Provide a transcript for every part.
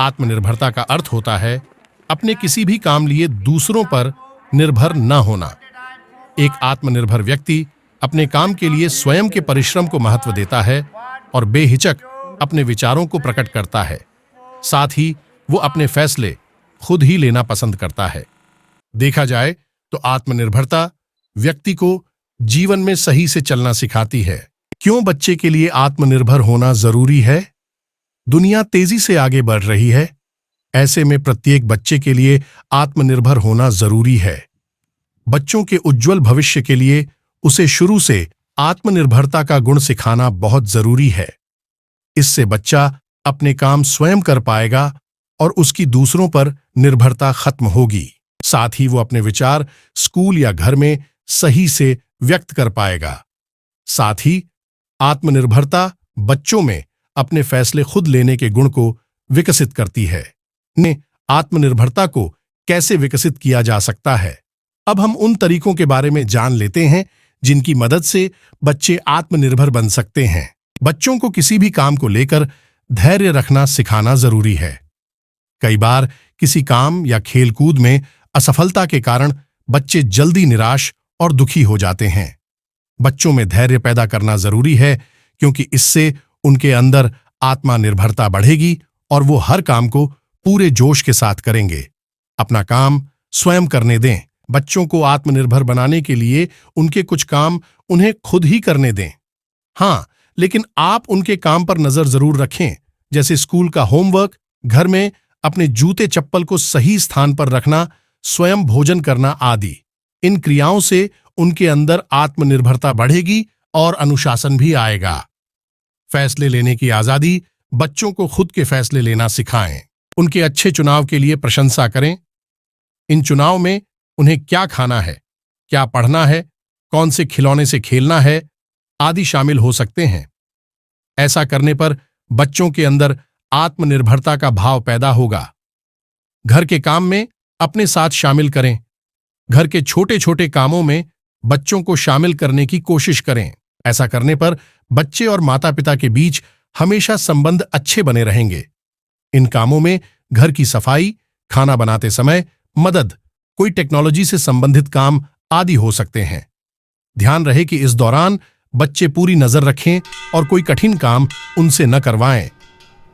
आत्मनिर्भरता का अर्थ होता है अपने किसी भी काम लिए दूसरों पर निर्भर न होना। एक आत्मनिर्भर व्यक्ति अपने काम के लिए स्वयं के परिश्रम को महत्व देता है और बेहिचक अपने विचारों को प्रकट करता है। साथ ही वो अपने फैसले खुद ही लेना पसंद करता है। देखा जाए तो आत्मनिर्भरता व्यक्ति को जीवन में सही से चलना सिखाती है। क्यों बच्चे के लिए आत्मनिर्भर होना जरूरी है? दुनिया तेजी से आगे बढ़ रही है। ऐसे में प्रत्येक बच्चे के लिए आत्मनिर्भर होना जरूरी है। बच्चों के उज्जवल भविष्य के लिए उसे शुरू से आत्मनिर्भरता का गुण सिखाना बहुत जरूरी है। इससे बच्चा अपने काम स्वयं कर पाएगा और उसकी दूसरों पर निर्भरता खत्म होगी। साथ ही वो अपने विचार स्कूल या घर में सही से व्यक्त कर पाएगा। साथ ही आत्मनिर्भरता बच्चों में अपने फैसले खुद लेने के गुण को विकसित करती है। आत्मनिर्भरता को कैसे विकसित किया जा सकता है? अब हम उन तरीकों के बारे में जान लेते हैं जिनकी मदद से बच्चे आत्मनिर्भर बन सकते हैं। बच्चों को किसी भी काम को लेकर धैर्य रखना सिखाना जरूरी है। कई बार किसी काम या खेलकूद में असफलता के कारण बच्चे जल्दी निराश और दुखी हो जाते हैं। बच्चों में धैर्य पैदा करना जरूरी है, क्योंकि इससे उनके अंदर आत्मनिर्भरता बढ़ेगी और वो हर काम को पूरे जोश के साथ करेंगे। अपना काम स्वयं करने दें। बच्चों को आत्मनिर्भर बनाने के लिए उनके कुछ काम उन्हें खुद ही करने दें। हाँ, लेकिन आप उनके काम पर नजर जरूर रखें, जैसे स्कूल का होमवर्क, घर में अपने जूते चप्पल को सही स्थान पर रखना, स्वयं भोजन करना आदि। इन क्रियाओं से उनके अंदर आत्मनिर्भरता बढ़ेगी और अनुशासन भी आएगा। फैसले लेने की आजादी। बच्चों को खुद के फैसले लेना सिखाएं। उनके अच्छे चुनाव के लिए प्रशंसा करें। इन चुनाव में उन्हें क्या खाना है, क्या पढ़ना है, कौन से खिलौने से खेलना है आदि शामिल हो सकते हैं। ऐसा करने पर बच्चों के अंदर आत्मनिर्भरता का भाव पैदा होगा। घर के काम में अपने साथ शामिल करें। घर के छोटे छोटे कामों में बच्चों को शामिल करने की कोशिश करें। ऐसा करने पर बच्चे और माता पिता के बीच हमेशा संबंध अच्छे बने रहेंगे। इन कामों में घर की सफाई, खाना बनाते समय मदद, कोई टेक्नोलॉजी से संबंधित काम आदि हो सकते हैं। ध्यान रहे कि इस दौरान बच्चे पूरी नजर रखें और कोई कठिन काम उनसे न करवाएं।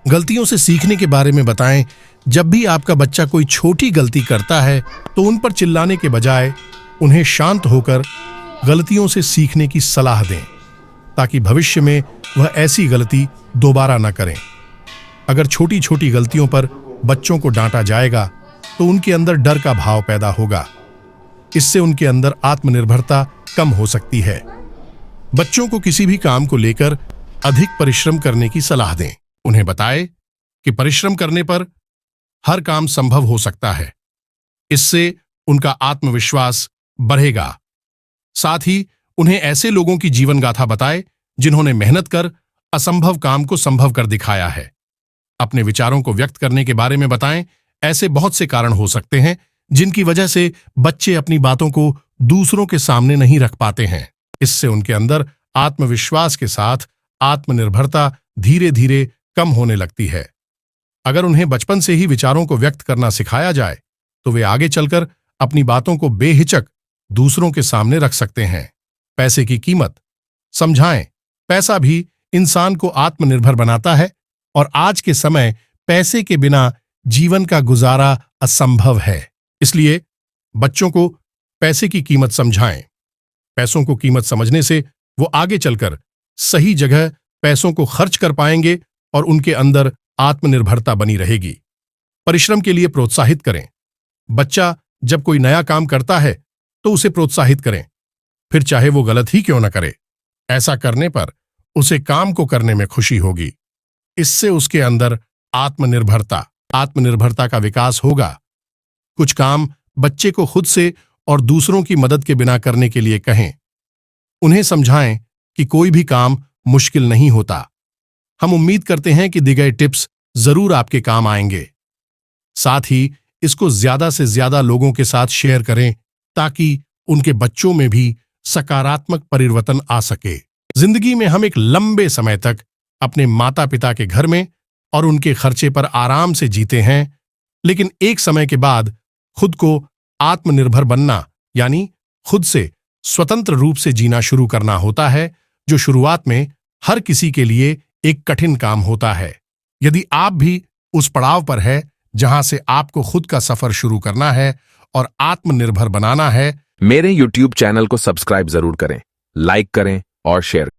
गलतियों से सीखने के बारे में बताएं। जब भी आपका बच्चा कोई छोटी गलती करता है तो उन पर चिल्लाने के बजाय उन्हें शांत होकर गलतियों से सीखने की सलाह दें, ताकि भविष्य में वह ऐसी गलती दोबारा न करें। अगर छोटी छोटी गलतियों पर बच्चों को डांटा जाएगा तो उनके अंदर डर का भाव पैदा होगा। इससे उनके अंदर आत्मनिर्भरता कम हो सकती है। बच्चों को किसी भी काम को लेकर अधिक परिश्रम करने की सलाह दें। उन्हें बताएं कि परिश्रम करने पर हर काम संभव हो सकता है। इससे उनका आत्मविश्वास बढ़ेगा। साथ ही उन्हें ऐसे लोगों की जीवन गाथा बताएं जिन्होंने मेहनत कर असंभव काम को संभव कर दिखाया है। अपने विचारों को व्यक्त करने के बारे में बताएं। ऐसे बहुत से कारण हो सकते हैं जिनकी वजह से बच्चे अपनी बातों को दूसरों के सामने नहीं रख पाते हैं। इससे उनके अंदर आत्मविश्वास के साथ आत्मनिर्भरता धीरे धीरे कम होने लगती है। अगर उन्हें बचपन से ही विचारों को व्यक्त करना सिखाया जाए तो वे आगे चलकर अपनी बातों को बेहिचक दूसरों के सामने रख सकते हैं। पैसे की कीमत समझाएं। पैसा भी इंसान को आत्मनिर्भर बनाता है और आज के समय पैसे के बिना जीवन का गुजारा असंभव है। इसलिए बच्चों को पैसे की कीमत समझाएं। पैसों को कीमत समझने से वो आगे चलकर सही जगह पैसों को खर्च कर पाएंगे और उनके अंदर आत्मनिर्भरता बनी रहेगी। परिश्रम के लिए प्रोत्साहित करें। बच्चा जब कोई नया काम करता है तो उसे प्रोत्साहित करें, फिर चाहे वो गलत ही क्यों न करे। ऐसा करने पर उसे काम को करने में खुशी होगी। इससे उसके अंदर आत्मनिर्भरता का विकास होगा। कुछ काम बच्चे को खुद से और दूसरों की मदद के बिना करने के लिए कहें। उन्हें समझाएं कि कोई भी काम मुश्किल नहीं होता। हम उम्मीद करते हैं कि दी गए टिप्स जरूर आपके काम आएंगे। साथ ही इसको ज्यादा से ज्यादा लोगों के साथ शेयर करें ताकि उनके बच्चों में भी सकारात्मक परिवर्तन आ सके। जिंदगी में हम एक लंबे समय तक अपने माता पिता के घर में और उनके खर्चे पर आराम से जीते हैं, लेकिन एक समय के बाद खुद को आत्मनिर्भर बनना यानी खुद से स्वतंत्र रूप से जीना शुरू करना होता है, जो शुरुआत में हर किसी के लिए एक कठिन काम होता है। यदि आप भी उस पड़ाव पर है जहां से आपको खुद का सफर शुरू करना है और आत्मनिर्भर बनाना है, मेरे YouTube चैनल को सब्सक्राइब जरूर करें, लाइक करें और शेयर